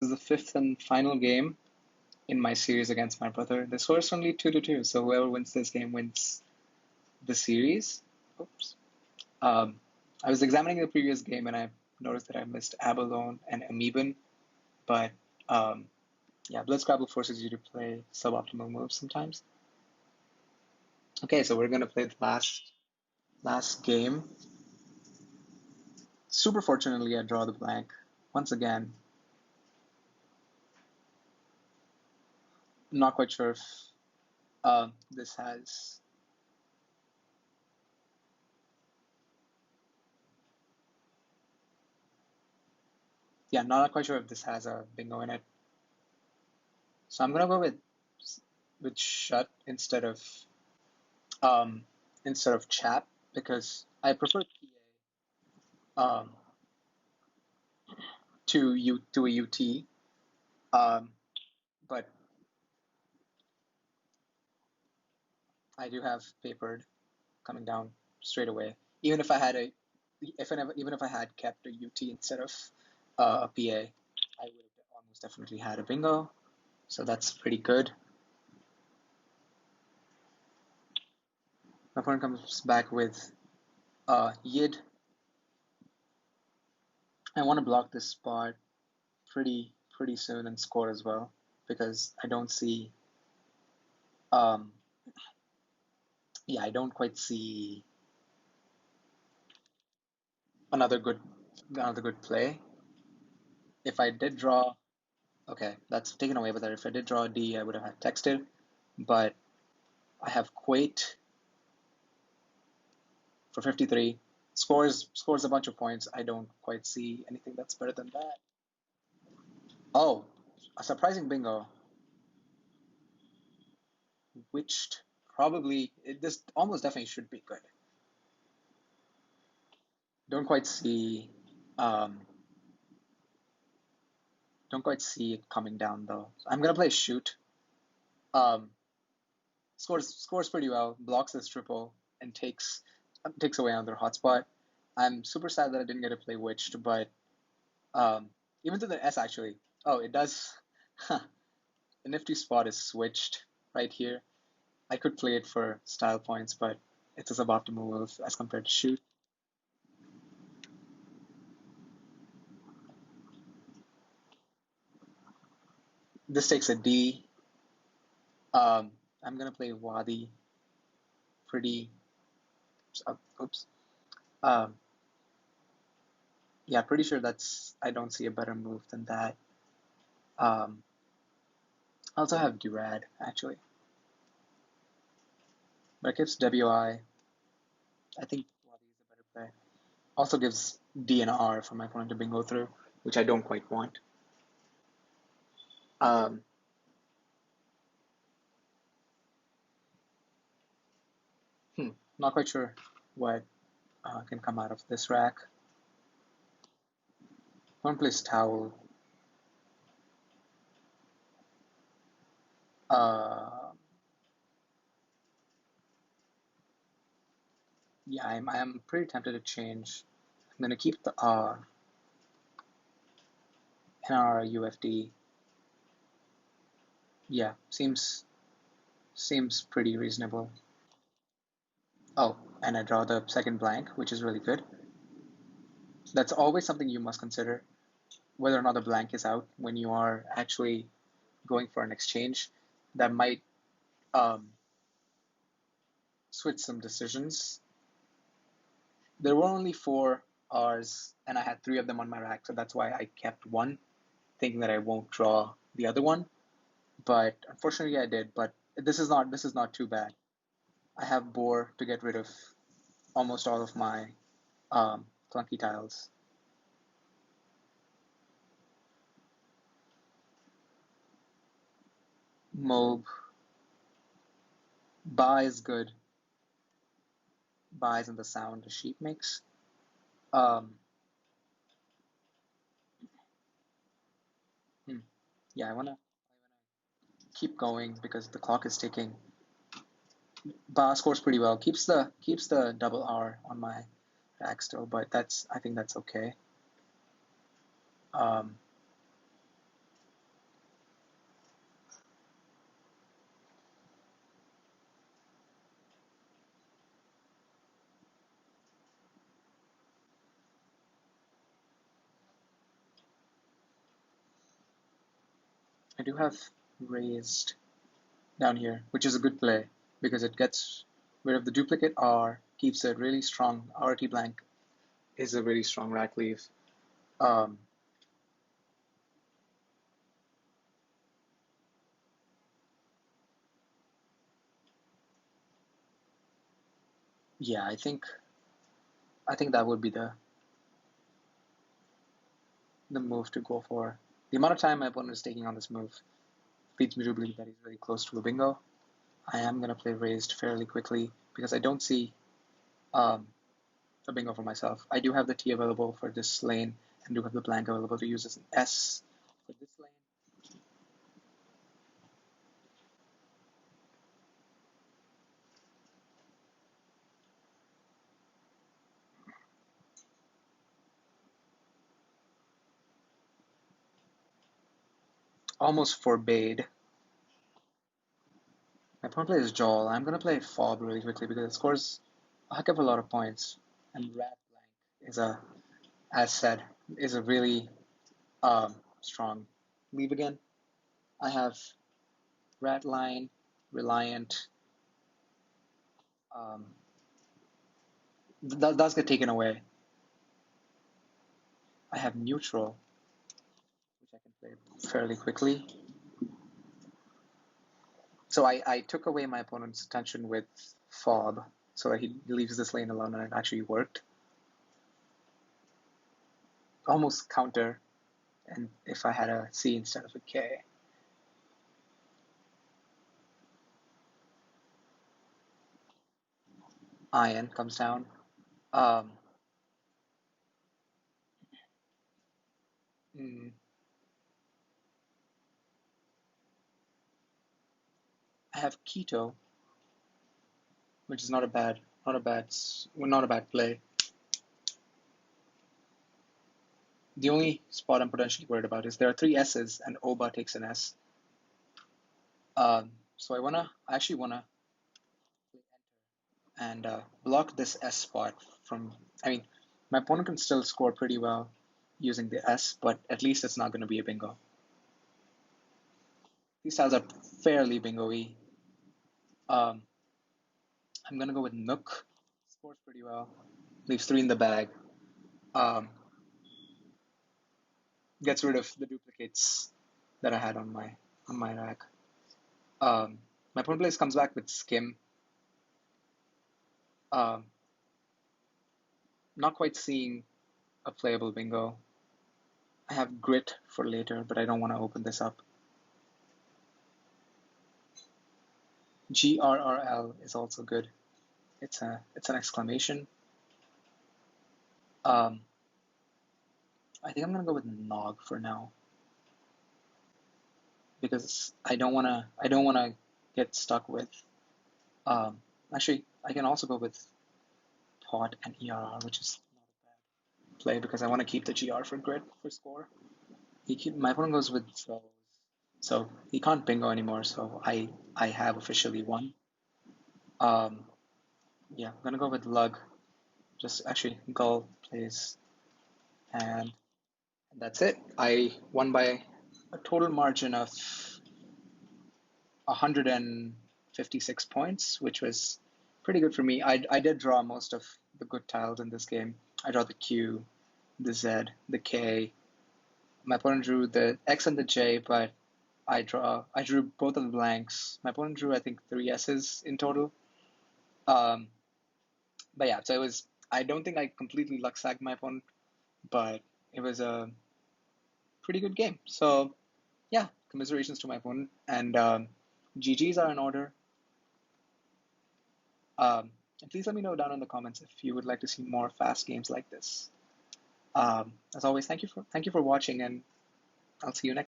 is the fifth and final game in my series against my brother. The score is only 2-2, so whoever wins this game wins the series. Oops. I was examining the previous game and I noticed that I missed Abalone and Amoeban, but yeah, Blitz Scrabble forces you to play suboptimal moves sometimes. Okay, so we're gonna play the last game. Super fortunately, I draw the blank once again. I'm not quite sure if this has. Yeah, not quite sure if this has a bingo in it. So I'm gonna go with shut instead of chap because I prefer PA to a UT, but I do have papered coming down straight away. Even if I had even if I had kept a UT instead of a PA, I would have almost definitely had a bingo. So that's pretty good. My opponent comes back with Yid. I want to block this spot pretty soon and score as well because I don't see yeah, I don't quite see another good play. If I did draw, okay, that's taken away with that. If I did draw a D, I would have had texted, but I have Quate for 53. Scores a bunch of points. I don't quite see anything that's better than that. Oh, a surprising bingo. Which probably this almost definitely should be good. Don't quite see um, don't quite see it coming down though. So I'm gonna play shoot. Um, scores pretty well, blocks this triple, and takes away another hotspot. I'm super sad that I didn't get to play Witched, but even to the S actually. Oh, it does. Huh, the nifty spot is switched right here. I could play it for style points, but it's a suboptimal move as compared to shoot. This takes a D. I'm gonna play Wadi. Pretty. Oops. Um, yeah, pretty sure that's. I don't see a better move than that. Um, I also have Durad actually, but it gives WI. I think Wadi is a better play. Also gives D and R for my opponent to bingo through, which I don't quite want. Um, Not quite sure what can come out of this rack. One plays Towel. Uh, yeah, I'm pretty tempted to change. I'm gonna keep the R in our UFD. Yeah, seems pretty reasonable. Oh, and I draw the second blank, which is really good. That's always something you must consider, whether or not the blank is out when you are actually going for an exchange. That might um, switch some decisions. There were only 4 R's, and I had 3 of them on my rack, so that's why I kept one, thinking that I won't draw the other one. But unfortunately, I did. But this is not too bad. I have Boar to get rid of almost all of my clunky tiles. Mob. Ba is good. Ba isn't the sound a sheep makes. Um, yeah, I wanna keep going because the clock is ticking. Ba scores pretty well. Keeps the double R on my rack still, but I think that's okay. Um, I do have raised down here, which is a good play because it gets rid of the duplicate R, keeps it really strong. RT blank is a really strong rack leave. Um, yeah, I think that would be the move to go for. The amount of time my opponent is taking on this move leads me to believe that he's very close to a bingo. I am going to play raised fairly quickly because I don't see um, a bingo for myself. I do have the T available for this lane and do have the blank available to use as an S for this lane. Almost forbade. My opponent plays Joel. I'm going to play Fob really quickly because it scores a heck of a lot of points. And Rat Blank is as said, is a really strong leave again. I have Rat Line, Reliant. Um, does get taken away. I have Neutral, which I can play fairly quickly. So I took away my opponent's attention with Fob so that he leaves this lane alone, and it actually worked. Almost counter, and if I had a C instead of a K. Iron comes down. Um, mm, I have Keto, which is not a bad, not a bad play. The only spot I'm potentially worried about is there are three S's and Oba takes an S. So I actually wanna and block this S spot from. I mean, my opponent can still score pretty well using the S, but at least it's not going to be a bingo. These styles are fairly bingo-y. Um, I'm going to go with Nook. Scores pretty well. Leaves three in the bag. Um, gets rid of the duplicates that I had on my rack. My opponent plays comes back with Skim. Um, not quite seeing a playable bingo. I have Grit for later, but I don't want to open this up. GRRL is also good. It's an exclamation. Um, I think I'm gonna go with Nog for now because I don't wanna get stuck with. Actually, I can also go with Pot and ERR, which is not a bad play because I want to keep the GR for grid for score. My opponent goes with so he can't bingo anymore. So I have officially won. Um, yeah, I'm gonna go with Lug. Just actually Gull plays and that's it. I won by a total margin of 156 points, which was pretty good for me. I did draw most of the good tiles in this game. I draw the Q, the Z, the K. My opponent drew the X and the J, but I drew both of the blanks. My opponent drew I think three S's in total. Um, but yeah, so it was. I don't think I completely luck sagged my opponent, but it was a pretty good game. So yeah, commiserations to my opponent, and GGs are in order. And please let me know down in the comments if you would like to see more fast games like this. As always, thank you for watching, and I'll see you next.